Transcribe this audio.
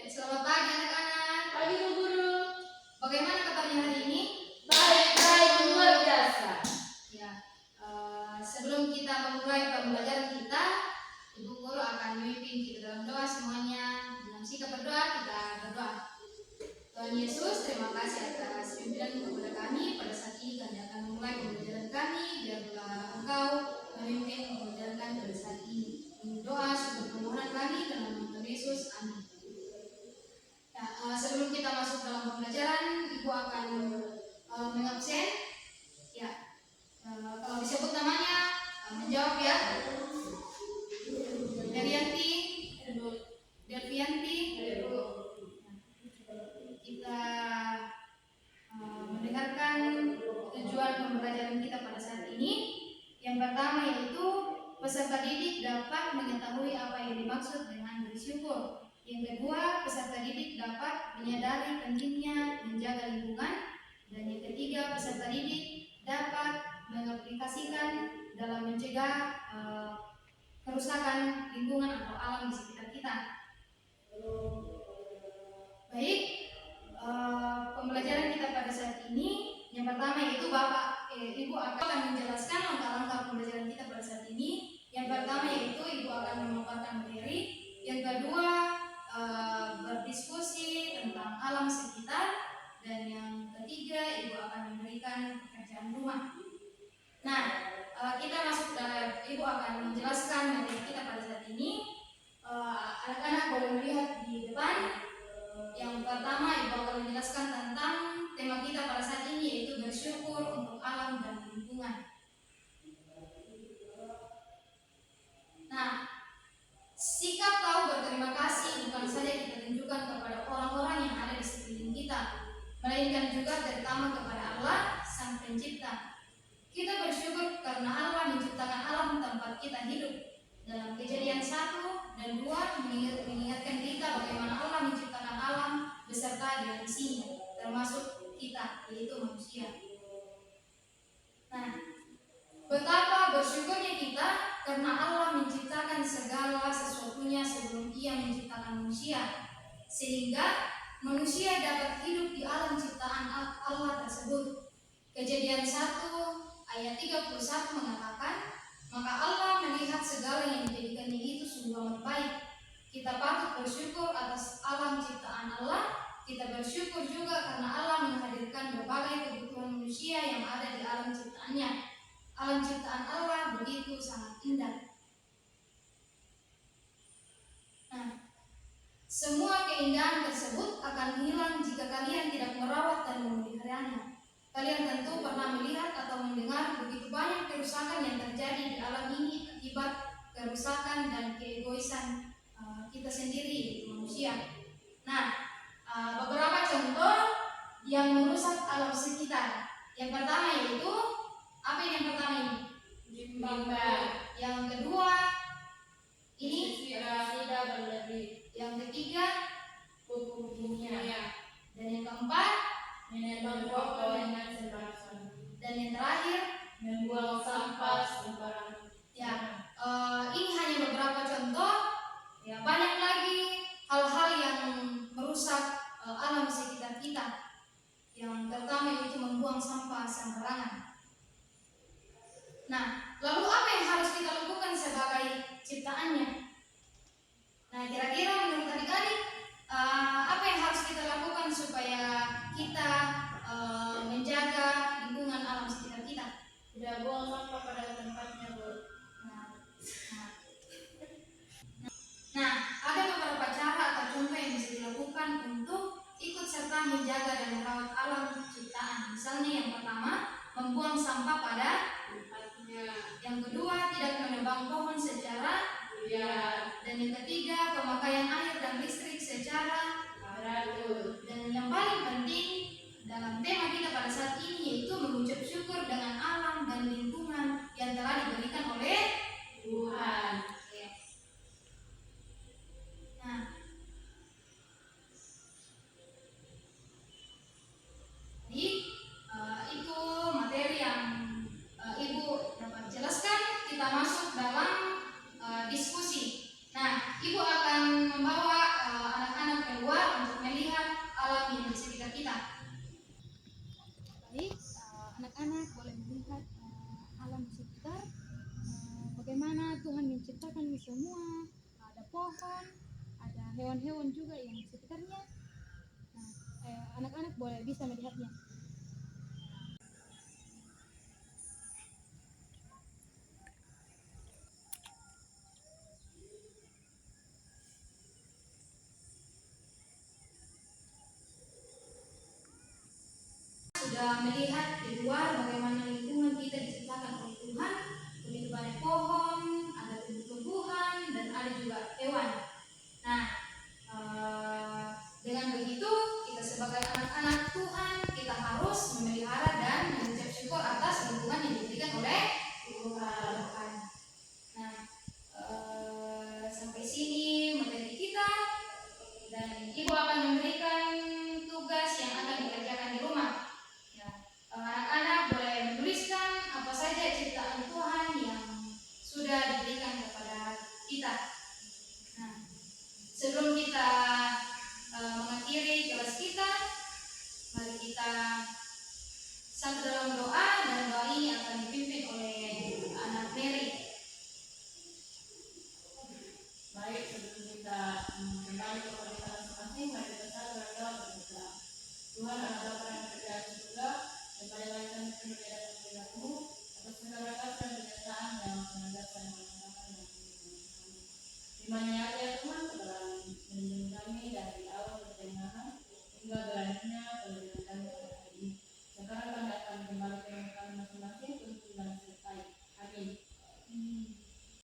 Selamat pagi anak-anak. Pagi Bu Guru. Bagaimana kabarnya hari ini? Baik-baik luar biasa. Ya, sebelum kita memulai pembelajaran kita, Ibu Guru akan memimpin kita dalam doa semuanya. Dengan sikap berdoa kita berdoa. Tuhan Yesus, terima kasih atas pimpinan kepada kami pada saat ini. Kami akan memulai pembelajaran kami. Biarlah Engkau memimpin pembelajaran kami pada saat ini. Doa sebagai permohonan kami dalam nama Tuhan Yesus. Amin. Ya, sebelum kita masuk dalam pembelajaran, Ibu akan mengabsen. Ya, kalau disebut namanya menjawab ya. Derianti, Delvianti. Kita mendengarkan tujuan pembelajaran kita pada saat ini. Yang pertama yaitu peserta didik dapat mengetahui apa yang dimaksud dengan bersyukur. Yang kedua, peserta didik dapat menyadari pentingnya menjaga lingkungan. Dan yang ketiga, peserta didik dapat mengaplikasikan dalam mencegah kerusakan lingkungan atau alam di sekitar kita. Baik, pembelajaran kita pada saat ini yang pertama yaitu Ibu akan menjelaskan langkah-langkah pembelajaran kita pada saat ini. Yang pertama yaitu Ibu akan memaparkan materi. Yang kedua, berdiskusi tentang alam sekitar. Dan yang ketiga, Ibu akan memberikan pekerjaan rumah. Nah, kita masuk dalam, Ibu akan menjelaskan materi kita pada saat ini. Anak-anak boleh melihat di depan. Yang pertama, Ibu akan menjelaskan tentang tema kita pada saat ini yaitu bersyukur untuk alam dan lingkungan. Nah, sikap tahu berterima kasih bukan saja kita tunjukkan kepada orang-orang yang ada di sekeliling kita, melainkan juga terutama kepada Allah, Sang Pencipta. Kita bersyukur karena Allah menciptakan alam tempat kita hidup. Dalam Kejadian 1 dan 2 mengingatkan kita bagaimana Allah menciptakan alam beserta dengan isinya, termasuk kita, yaitu manusia. Nah, betapa bersyukurnya kita karena Allah menciptakan segala sesuatunya sebelum Ia menciptakan manusia, sehingga manusia dapat hidup di alam ciptaan Allah tersebut. Kejadian 1 ayat 31 mengatakan, maka Allah melihat segala yang dijadikannya itu sungguh amat baik. Kita patut bersyukur atas alam ciptaan Allah. Kita bersyukur juga karena Allah menghadirkan berbagai kebutuhan manusia yang ada di alam ciptaannya. Alam ciptaan Allah begitu sangat indah. Nah, semua keindahan tersebut akan hilang jika kalian tidak merawat dan memeliharanya. Kalian tentu pernah melihat atau mendengar begitu banyak kerusakan yang terjadi di alam ini akibat kerusakan dan keegoisan kita sendiri, manusia. Nah, beberapa contoh yang merusak alam sekitar. Yang pertama yaitu, apa yang pertama ini? Limbah. Yang kedua, ini tidak berlebih. Yang ketiga, Pupuk kimia. dan yang keempat, Menebang pohon dengan sembarangan. dan yang terakhir, Membuang sampah sembarangan. ya, ini hanya beberapa contoh. Ya, banyak lagi hal-hal yang merusak alam sekitar kita. Yang pertama yaitu membuang sampah sembarangan. Nah, lalu apa yang harus kita lakukan sebagai ciptaannya? Nah, kira-kira menurut adik-adik, apa yang harus kita lakukan supaya kita menjaga lingkungan alam sekitar kita? Tidak buang sampah pada tempatnya, Bu. Nah, ada beberapa cara atau contoh yang bisa dilakukan untuk ikut serta menjaga dan merawat alam ciptaan. Misalnya yang pertama, membuang sampah pada tempatnya. Yang kedua, tidak menebang pohon secara liar. Dan yang ketiga, pemakaian air dan listrik secara teratur. Dan yang paling penting dalam tema kita pada saat ini yaitu mengucap syukur dengan alam dan lingkungan yang telah diberikan oleh Tuhan. Nah, jadi itu materi yang Ibu dapat jelaskan. Kita masuk dalam diskusi. Nah, Ibu akan membawa anak-anak keluar semua, ada pohon, ada hewan-hewan juga yang di sekitarnya. Nah, anak-anak boleh bisa melihatnya. Sudah melihat di luar bagaimana lingkungan kita diciptakan oleh Tuhan, begitu banyak pohon, ada tumbuh-tumbuhan, dan ada juga hewan. Nah, dengan begitu kita sebagai anak-anak Tuhan, kita harus memelihara dan mengucap syukur atas lingkungan yang diberikan oleh Tuhan. Nah, sampai sini materi kita, dan Ibu akan memberikan tugas yang akan dikerjakan di rumah. Anak-anak boleh menuliskan apa saja ciptaan Tuhan yang sudah diberikan kepada kita. Nah, sebelum kita mengakhiri kelas kita, mari kita satu dalam doa, dan doa ini akan dipimpin oleh anak Mary. Baik, sebelum kita kembali kepada kita masing-masing, mari kita satu berdoa bersama. Tuhan adalah Bapa yang berada di surga, dan pada hari kami berbeda dengan-Mu atas segala kasih dan penyertaan yang mengajarkan kemenangan dan kemenangan. Dimana ya Tuhan, telah melindungi kami dari awal pertengahan hingga berakhirnya